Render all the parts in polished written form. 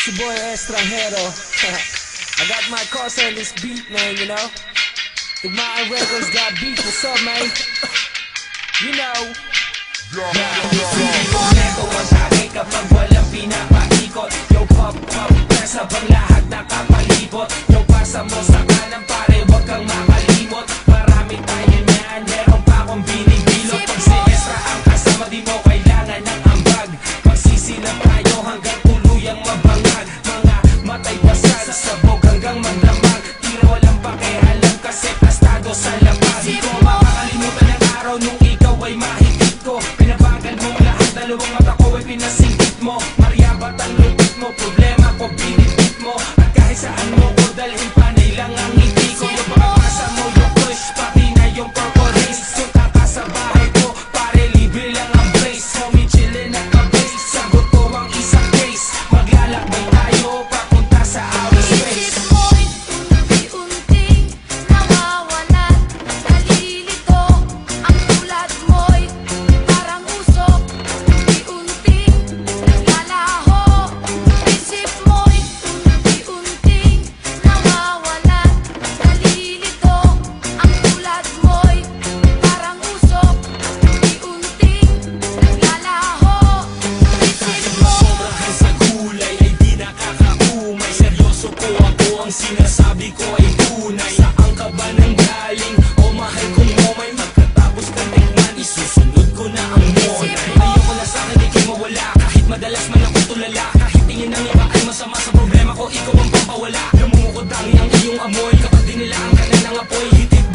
It's your boy Estranjero. I got my cosa on this beat, man, you know. If my records got beat, what's up, man? You know. Ito ang sabi kapag walang pinapaikot. Yo, pop, pop, nasa bang lahat nakapalibot. Yo, pasa mo sa kanan pare, wag kang makalimot. Marami tayo niyan, meron pa akong binibilot. Pag si Estra ang kasama, di mo kailangan ng ambag. Magsisilap tayo hanggang tuluyang mabangag. Mga matay basal, sabog hanggang magdamag. Tira walang pakialam kasi tastado sa labas. Di ko makakalimutan ang araw nung ikaw ay mahigit ko. Pinabagal mong lahat, dalawang mata ko ay pinasingkit mo. Mariabat ang lupit mo, problema ko binibit mo. At kahit saan mo ko dalhin, panay lang ang ngiti ko. Yung pagkakasa mo, yung push, pati na yung purple haze. Yung kakasabahay ko, pare libre lang ang brace. Homie chillin' at ka-base, sagot ko ang isang case. Maglalakbay tayo, papunta sa outer space. Isip mo'y unti-unting nawawalan. Nalilito ang tulad mo'y parang usok. Unti-unting naglalaho. Isip mo'y unti-unting nawawalan. Nalilito ang tulad mo'y parang usok. Unti-unting naglalaho. Isip mo Sobrahan sa gulay ay di nakakaumay. Seryoso ko ako, ang sinasabi ko ay tunay. Saan ka ba nang galing? O mahal kong momay, pagkatapos ka tingnan, isusunod ko na ang monay. Ayoko na sa akin, di kayo mawala. Kahit madalas man ako tulala, kahit tingin ng iba ay masama sa problema ko, ikaw ang pampawala. Namumukod ang iyong amoy, kapag dinilaan ka na ng apoy. Hitit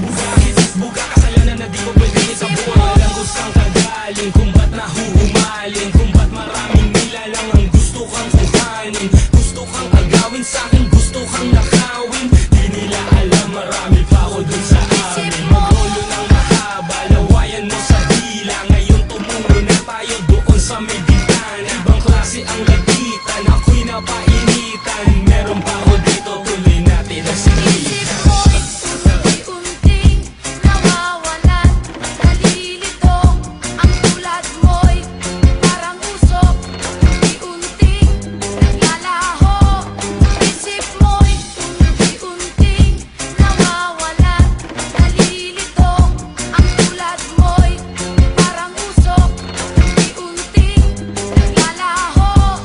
buga, kasalanan na di ko pwede itaboy. Walang gustang kagaling, kung ba't nahuhumaling, kung ba't maraming nilalang ang gusto kang kuhanin. Gusto kang agawin sa'kin, gusto kang nakawin. Di nila alam, marami pa ako dun sa amin. Magulo ng mahaba, lawayan mo sa dila. Ngayon tumungo na tayo doon sa may bintana. Ibang klase ang lagitan, ako'y napainitan. Meron pa ako dito, tuloy natin ang sigitan. Isip mo'y unti-unting nawawalan. Nalilito ang tulad mo'y parang usok. Unti-unting naglalaho. Isip mo'y unti-unting nawawalan. Nalilito ang tulad mo'y parang usok. Unti-unting naglalaho.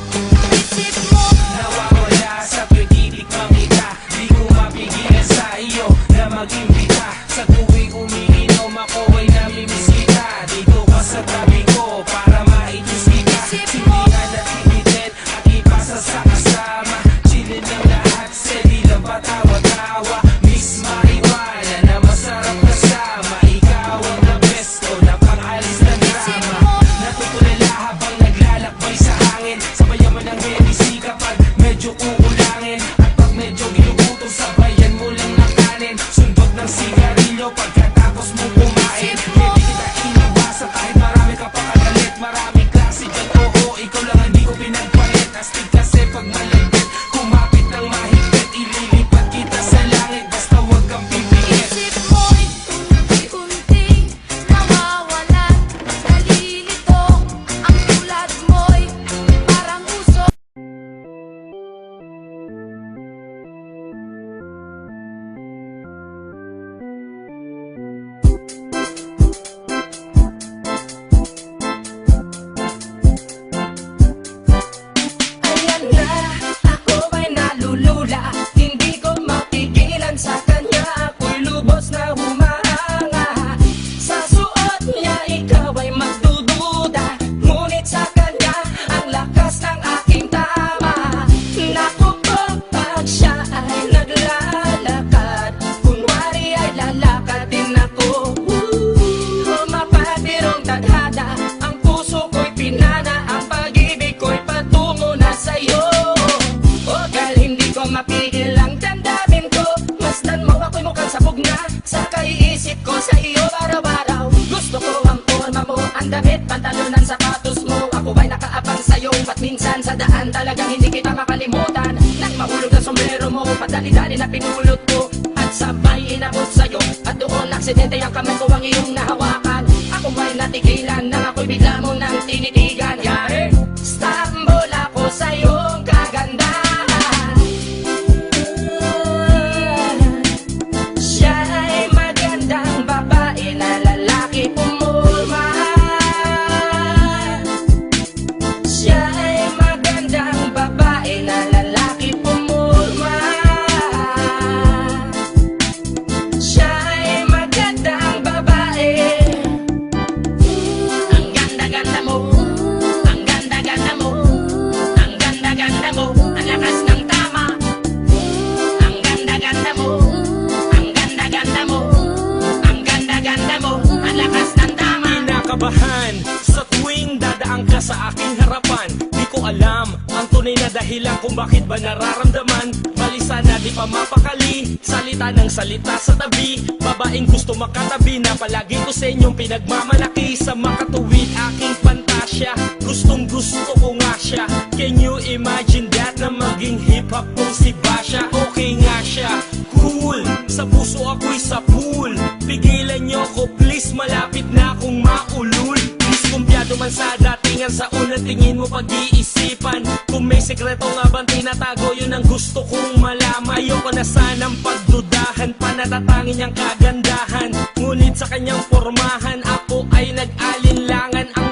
Isip mo Nawawala sa pagkibig makita. Di ko mapigilan sa iyo na mag-imbita. Sa tuwing umiinom ako ay namimisita. Dito ka sa tabi ko para maitusik ka. Sindihan at tinitin at ipasa sa kasama. Chillin lang lahat, steady lang patawa-tawa. Miss maiwanan na masarap kasama. Ikaw ang the best ko, napakalis na drama. Natutulala habang naglalakbay sa hangin. Sabayan mo ng medisi kapag medyo kukulangin. At pag medyo ginugutom, sabayan mo lang ng kanin. Sundot ng sigarilyo pagkatapos mo kumain. Pwede kita iniwasan kahit marami ka pa kagalit. Maraming klase dyan, oo, ikaw lang hindi ko pinagpalit. Astig kasi pag malagkit, kumapit ng mahigpit. Ililipat kita sa langit, basta huwag kang pipikit. Isip mo'y unti-unting nawawalan. Nalilito ang tulad mo'y parang usok. Ayan na, ako ay nalulula. Hindi ko mapigilan sa kanya, ako'y lubos na humahanga. Sa suot niya, ikaw ay magdududa. Ngunit sa kanya, ang lakas ng aking tama. Naku po, pag siya ay naglalakad, kunwari ay lalakad din ako. Mapatirong tadhana, ang puso ko'y pinana, ang pag-ibig ko'y patungo na sa'yo. O dahil hindi ko mapigil ang damdamin ko, masdan mo ako'y mukhang sabog na sa kaiisip ko sa iyo araw-araw. Gusto ko ang forma mo, ang damit, pantalonan, sapatos mo. Ako ay nakaabang sa'yo, at minsan sa daan talagang hindi kita makalimutan. Nang mahulog ang sombrero mo, padali-dali na pinulot ko, at sabay inabot sa'yo. At doon aksidente ang kamay ko ang iyong nahawakan. Ako ay natigilan, nang ako'y bigla mo nang tinitigan. Yari, stumble ako sa iyong kagandahan. dumaan ka sa aking harapan. Di ko alam ang tunay na dahilan kung bakit ba nararamdaman. Balisa na di pa mapakali, salita ng salita sa tabi. Babaeng gusto makatabi na palagi ko sa inyong pinagmamalaki. Sa makatuwid aking pantasya, gustong gusto ko nga siya. Can you imagine that na maging hip-hop kung si Basha? Okay nga siya, cool, sa puso ako'y sa pool. Pigilan nyo ko please, malapit na akong maulul. Diskumpiyado man sa datingan, sa unang tingin mo pag-iisipan. Kung may sekreto nga bang tinatago, yun ang gusto kong malaman. Ayoko na sanang pagdudahan, panatatangin niyang kagandahan. Ngunit sa kanyang pormahan, ako ay nag-alinlangan. Ang